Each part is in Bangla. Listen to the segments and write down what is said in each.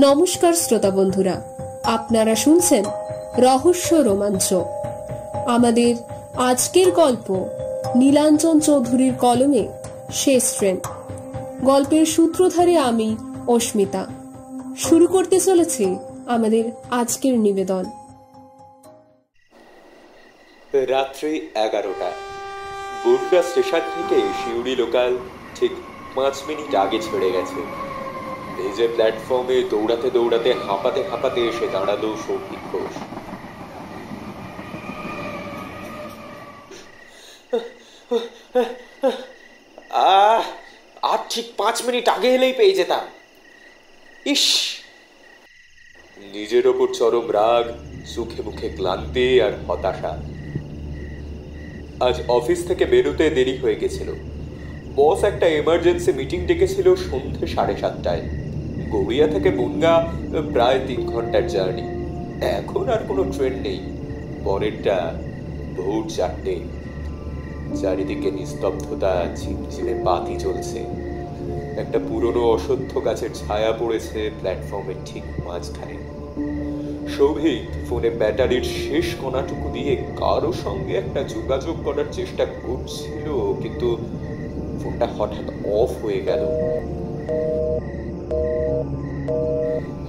নমস্কার শ্রোতা বন্ধুরা, আপনারা শুনছেন রহস্য রোমাঞ্চ। আমাদের আজকের গল্প নীলাঞ্জন চৌধুরীর কলমে শেষ ট্রেন। গল্পের সূত্রধারে আমি অস্মিতা। শুরু করতে চলেছি আমাদের আজকের নিবেদন। রাত্রি 11টা। বনগাঁ স্টেশন থেকে সিউড়ি লোকাল ঠিক 5 মিনিট আগে ছেড়ে গেছে। ভেজে প্ল্যাটফর্মে দৌড়াতে দৌড়াতে হাঁপাতে হাঁপাতে এসে দাঁড়ালো সৌভিক ঘোষ। আর ঠিক 5 মিনিট আগে এলেই পেয়ে যেতাম। ইস! নিজের ওপর চরম রাগ, চোখে মুখে ক্লান্তি আর হতাশা। আজ অফিস থেকে বেরোতে দেরি হয়ে গেছিল। বস একটা এমার্জেন্সি মিটিং ডেকেছিল সন্ধ্যে 7:30টায়। গড়িয়া থেকে বনগাঁ প্রায় 3 ঘন্টার জার্নি। এখন আর কোনো ট্রেন নেই। পরেরটা ভোর 4টে। চারিদিকে নিস্তব্ধতা, ঝিমঝিমে বাতি জ্বলছে। একটা পুরনো অশ্বত্থ গাছের ছায়া পড়েছে প্ল্যাটফর্মের ঠিক মাঝখানে। সৌভিক ফোনে ব্যাটারির শেষ কণাটুকু দিয়ে কারো সঙ্গে একটা যোগাযোগ করার চেষ্টা করছিল, কিন্তু ফোনটা হঠাৎ অফ হয়ে গেল।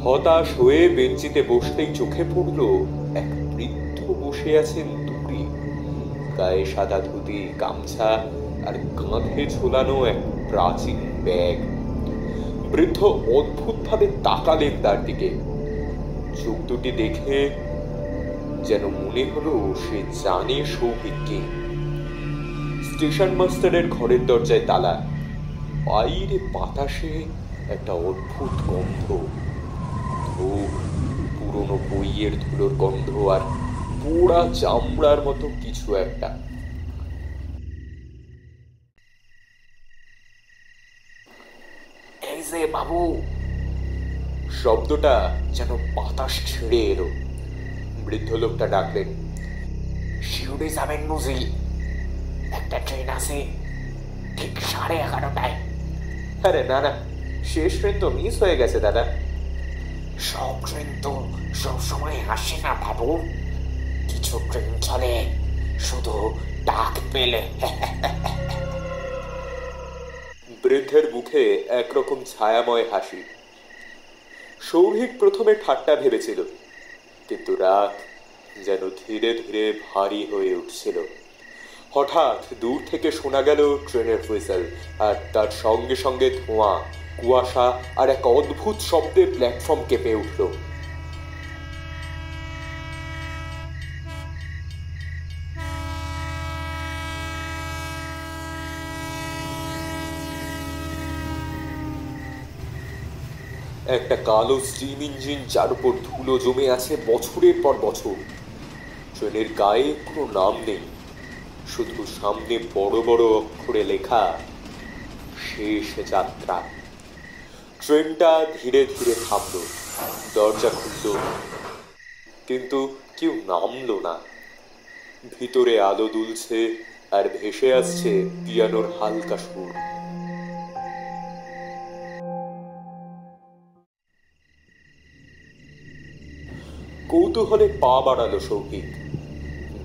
হতাশ হয়ে বেঞ্চিতে বসতেই চোখে পড়ল এক বৃদ্ধ বসে আছেন দূরে। গায়ে সাদা ধুতি, গামছা আর কাঁধে ঝোলানো এক প্রাচীন ব্যাগ। বৃদ্ধ অদ্ভুতভাবে তাকালেন তার দিকে। চোখ দুটি দেখে যেন মনে হলো সে জানে সৌভিককে। স্টেশন মাস্টারের ঘরের দরজায় তালা। বাইরে বাতাসে একটা অদ্ভুত গন্ধ, ধূপ, পুরনো বইয়ের ধুলোর গন্ধ আর পোড়া চামড়ার মতো কিছু একটা। এই যে বাবু! শব্দটা যেন বাতাস ছেড়ে এলো। বৃদ্ধ লোকটা ডাকলেন, শিউড়ি যাবেন বুঝি? একটা ট্রেন আছে ঠিক 11:30টায়। আরে না না, শেষ ট্রেন তো মিস হয়ে গেছে দাদা। সব ট্রেন তো সব সময় আসে না বাবু, কিছু ট্রেন চলে শুধু ডাক পেলে। বৃদ্ধের মুখে একরকম ছায়াময় হাসি। সৌভিক প্রথমে ঠাট্টা ভেবেছিল, কিন্তু রাত যেন ধীরে ধীরে ভারী হয়ে উঠছিল। হঠাৎ দূর থেকে শোনা গেল ট্রেনের হুইসেল, আর তার সঙ্গে সঙ্গে ধোঁয়া, কুয়াশা আর এক অদ্ভুত শব্দে প্ল্যাটফর্ম কেঁপে উঠল। একটা কালো স্টিম ইঞ্জিন, যার উপর ধুলো জমে আছে বছরের পর বছর। ট্রেনের গায়ে কোনো নাম নেই, শুধু সামনে বড় বড় অক্ষরে লেখা শেষ যাত্রা। ট্রেনটা ধীরে ধীরে থামল, দরজা খুলল, কিন্তু কেউ নামলো না। ভিতরে আলো দুলছে আর ভেসে আসছে পিয়ানোর হালকা সুর। কৌতূহলে পা বাড়ালো সৌভিক।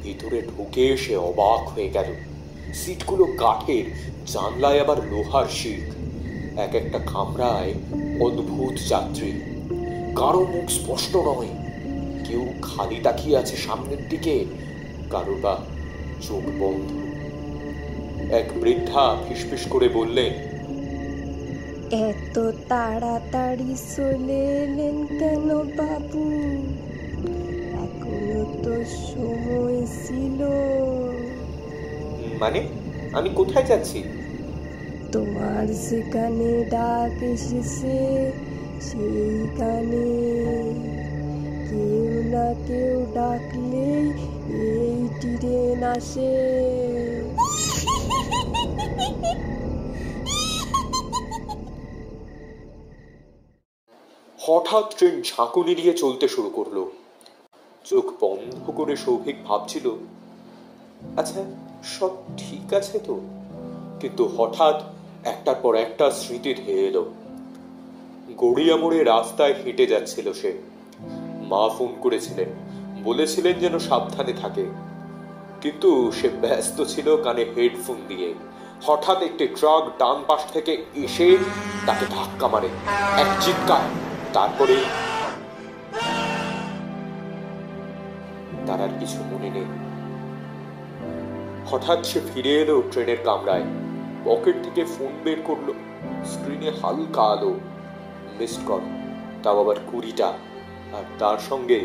ভিতরে ঢুকে সে অবাক হয়ে গেল। সিটগুলো কাঠের, জানলায় আবার লোহার শিক। এক একটা কামরায় অদ্ভুত যাত্রী। কারো মুখ স্পষ্ট নয়, কেউ খালি তাকিয়ে আছে সামনের দিকে, কারো বা চোখ বন্ধ। এক বৃদ্ধা ফিসফিস করে বললেন, এত তাড়াতাড়ি চলে এলেন কেন বাবু? এখনো তো সময় ছিল। মানে আমি কোথায় যাচ্ছি? তোমার যেখানে ডাক এসেছে সেইখানে। কেউ না কেউ ডাকলে এই ট্রেন আসে। হঠাৎ ট্রেন ঝাঁকুনি দিয়ে চলতে শুরু করলো। চোখ বন্ধ করে সৌভিক ভাবছিল, আচ্ছা সব ঠিক আছে তো? কিন্তু হঠাৎ একটার পর একটা স্মৃতি ধেয়ে এলো। গড়িয়া মোড়ে রাস্তায় হেঁটে যাচ্ছিল সে। মা ফোন করেছিলেন, বলেছিলেন যেন সাবধানে থাকে, কিন্তু সে ব্যস্ত ছিল কানে হেডফোন দিয়ে। হঠাৎ একটি ট্রাক ডান পাশ থেকে এসে তাকে ধাক্কা মারে, এক চিৎকার, তারপরে তার আর কিছু মনে নেই। হঠাৎ সে ফিরে এলো ট্রেনের কামরায়, পকেট থেকে ফোন বের করলো। স্ক্রিনে হালকা আলো, মিসড কল, তাও আবার 20টা, আর তার সঙ্গে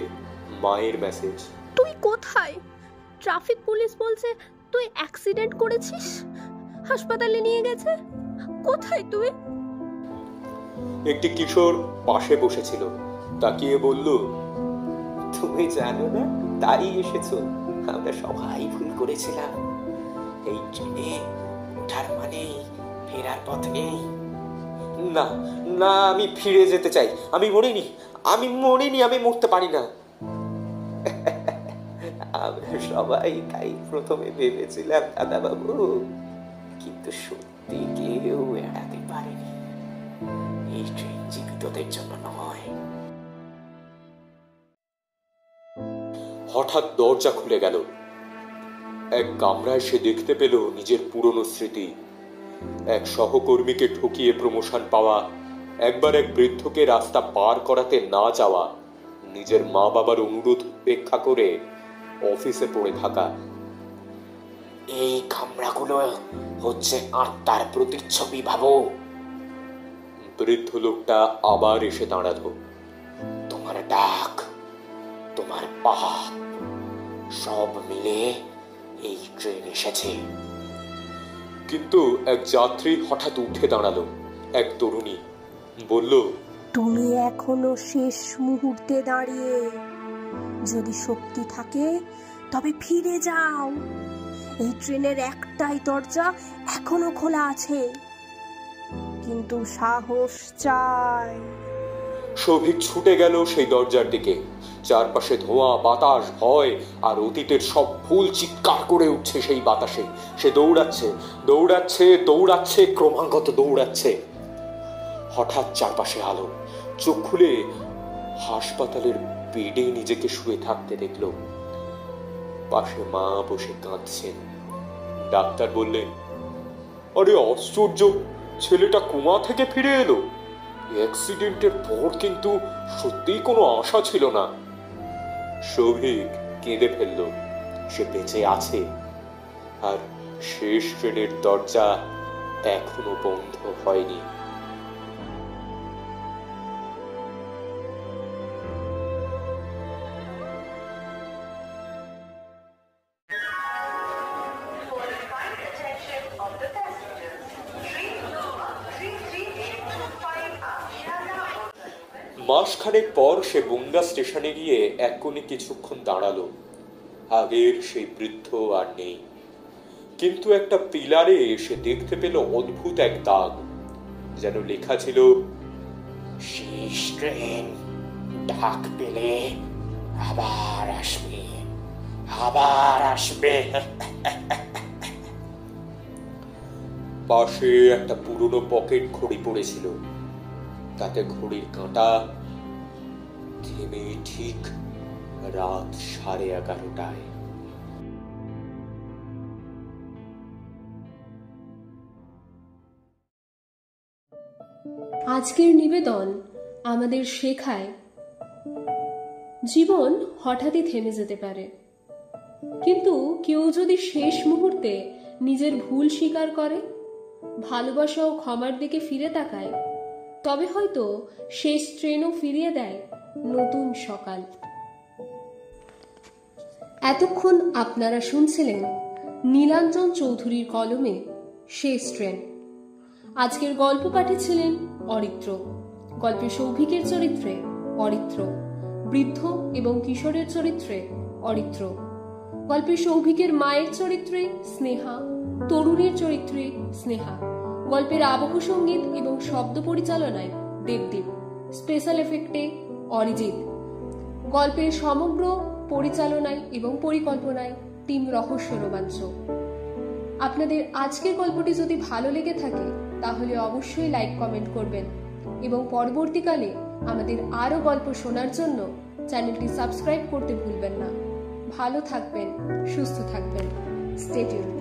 মায়ের মেসেজ। তুই কোথায়? ট্রাফিক পুলিশ বলছে তুই অ্যাক্সিডেন্ট করেছিস, হাসপাতালে নিয়ে গেছে। কোথায় তুই? একটি কিশোর পাশে বসেছিল, তাকিয়ে বলল, তুমি জানো না, তাই এসেছো। আমরা সবাই ভুল করেছিলাম। এই ট্রেনে ওঠার মানে ফেরার পথ নেই। না না, আমি ফিরে যেতে চাই। আমি মরিনি, আমি মরতে পারি না। আমরা সবাই তাই প্রথমে ভেবেছিলাম দাদা বাবু, কিন্তু সত্যি কেউ এড়াতে পারেনি। এই ট্রেন জীবিতদের জন্য নয়। হঠাৎ দরজা খুলে গেল। এক কামরায় সে দেখতে পেল নিজের পুরনো স্মৃতি। এক সহকর্মীকে ঠকিয়ে প্রমোশন পাওয়া, একবার এক বৃদ্ধকে রাস্তা পার করাতে না যাওয়া, নিজের মা বাবার অনুরোধ উপেক্ষা করে অফিসে পড়ে থাকা। এই কামরাগুলো হচ্ছে আত্মার প্রতিচ্ছবি ভাবো। বৃদ্ধ লোকটা আবার এসে দাঁড়ালো। তোমার ডাক, তোমার পাপ, সব মিলে এই ট্রেন এসেছে। কিন্তু এক যাত্রী হঠাৎ উঠে দাঁড়ালো, এক তরুণী বলল, তুমি এখনো শেষ মুহূর্তে দাঁড়িয়ে। যদি শক্তি থাকে তবে ফিরে যাও। এই ট্রেনের একটাই দরজা এখনো খোলা আছে, কিন্তু সাহস চাই। সৌভিক ছুটে গেল সেই দরজার দিকে। চারপাশে ধোঁয়া, বাতাস, ভয় আর অতীতের সব ভুল চিৎকার করে উঠছে সেই বাতাসে। সে দৌড়াচ্ছে, ক্রমাগত দৌড়াচ্ছে। হঠাৎ চারপাশে আলো। চোখ খুলে হাসপাতালের বেডে নিজেকে শুয়ে থাকতে দেখল। পাশে মা বসে কাঁদছেন। ডাক্তার বললেন, আরে আশ্চর্য, ছেলেটা কোমা থেকে ফিরে এলো। অ্যাক্সিডেন্টের পর কিন্তু সত্যিই কোনো আশা ছিল না। সৌভিক কেঁদে ফেলল। সে বেঁচে আছে, আর শেষ ট্রেনের দরজা এখনো বন্ধ হয়নি। মাসখানেক পর সে বুঙ্গা স্টেশনে গিয়ে এক কোণে কিছুক্ষণ দাঁড়ালো। আগের সেই বৃদ্ধ আর নেই, কিন্তু একটা পিলারে সে দেখতে পেল অদ্ভুত এক দাগ, যেন লেখা ছিল, শেষ ট্রেন, ডাক পেলে আবার আসবে, আবার আসবে। পাশে একটা পুরনো পকেট ঘড়ি পড়েছিল, তাতে ঘড়ির কাঁটা থেমে ঠিক রাত 11:30টায়। আজকের নিবেদন আমাদের শেখায়, জীবন হঠাৎই থেমে যেতে পারে, কিন্তু কেউ যদি শেষ মুহূর্তে নিজের ভুল স্বীকার করে, ভালোবাসা ও ক্ষমার দিকে ফিরে তাকায়, তবে হয়তো শেষ ট্রেনও ফিরিয়ে দেয় নতুন সকাল। এতক্ষণ আপনারা শুনছিলেন নীলাঞ্জন চৌধুরীর কলমে শেষ ট্রেন। আজকের গল্প পাঠিয়েছিলেন অরিত্র। গল্পে সৌভিকের চরিত্রে অরিত্র, বৃদ্ধ এবং কিশোরের চরিত্রে অরিত্র। গল্পে সৌভিকের মায়ের চরিত্রে স্নেহা, তরুণীর চরিত্রে স্নেহা। গল্পের আবহ সঙ্গীত এবং শব্দ পরিচালনায় দেবদীপ, স্পেশাল এফেক্টে অরিজিৎ। গল্পের সমগ্র পরিচালনায় এবং পরিকল্পনায় টিম রহস্য রোমাঞ্চ। আপনাদের আজকের গল্পটি যদি ভালো লেগে থাকে তাহলে অবশ্যই লাইক কমেন্ট করবেন। এবং পরবর্তীকালে আমাদের আরও গল্প শোনার জন্য চ্যানেলটি সাবস্ক্রাইব করতে ভুলবেন না। ভালো থাকবেন, সুস্থ থাকবেন। Stay tuned.